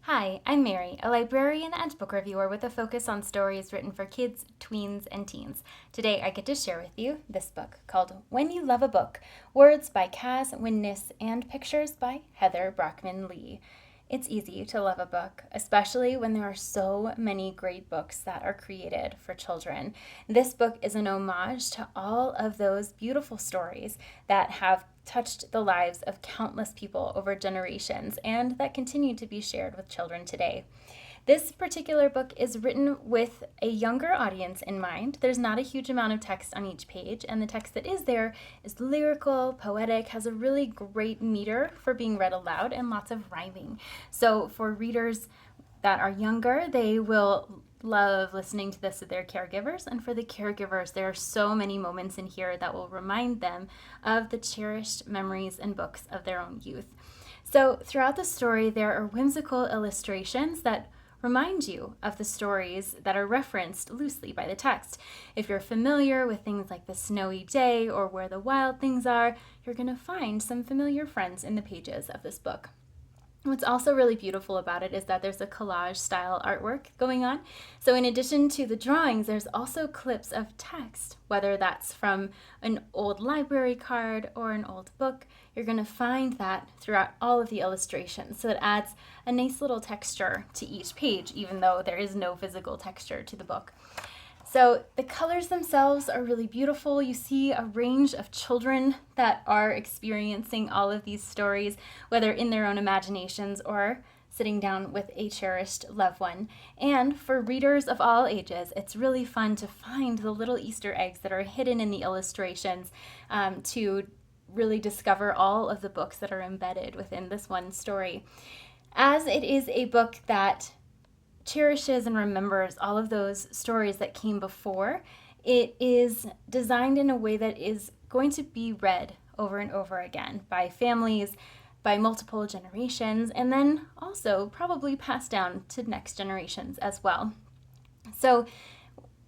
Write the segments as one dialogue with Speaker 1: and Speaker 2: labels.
Speaker 1: Hi, I'm Mary, a librarian and book reviewer with a focus on stories written for kids, tweens, and teens. Today I get to share with you this book called When You Love a Book, words by Kaz Winnis and pictures by Heather Brockman Lee. It's easy to love a book, especially when there are so many great books that are created for children. This book is an homage to all of those beautiful stories that have touched the lives of countless people over generations and that continue to be shared with children today. This particular book is written with a younger audience in mind. There's not a huge amount of text on each page, and the text that is there is lyrical, poetic, has a really great meter for being read aloud, and lots of rhyming. So for readers that are younger, they will love listening to this with their caregivers. And for the caregivers, there are so many moments in here that will remind them of the cherished memories and books of their own youth. So throughout the story, there are whimsical illustrations that remind you of the stories that are referenced loosely by the text. If you're familiar with things like The Snowy Day or Where the Wild Things Are, you're going to find some familiar friends in the pages of this book. What's also really beautiful about it is that there's a collage style artwork going on. So in addition to the drawings, there's also clips of text, whether that's from an old library card or an old book. You're going to find that throughout all of the illustrations. So it adds a nice little texture to each page, even though there is no physical texture to the book. So the colors themselves are really beautiful. You see a range of children that are experiencing all of these stories, whether in their own imaginations or sitting down with a cherished loved one. And for readers of all ages, it's really fun to find the little Easter eggs that are hidden in the illustrations to really discover all of the books that are embedded within this one story. As it is a book that cherishes and remembers all of those stories that came before, it is designed in a way that is going to be read over and over again by families, by multiple generations, and then also probably passed down to next generations as well. So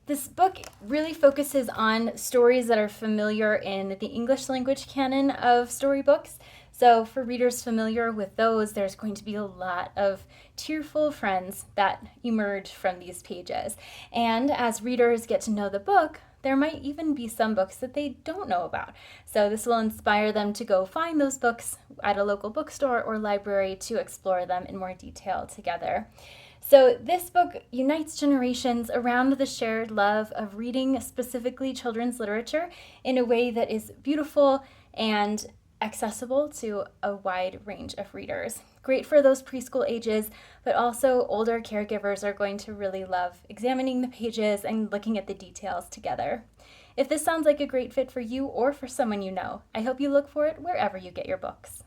Speaker 1: this book really focuses on stories that are familiar in the English language canon of storybooks. So for readers familiar with those, there's going to be a lot of tearful friends that emerge from these pages. And as readers get to know the book, there might even be some books that they don't know about. So this will inspire them to go find those books at a local bookstore or library to explore them in more detail together. So this book unites generations around the shared love of reading, specifically children's literature, in a way that is beautiful and accessible to a wide range of readers. Great for those preschool ages, but also older caregivers are going to really love examining the pages and looking at the details together. If this sounds like a great fit for you or for someone you know, I hope you look for it wherever you get your books.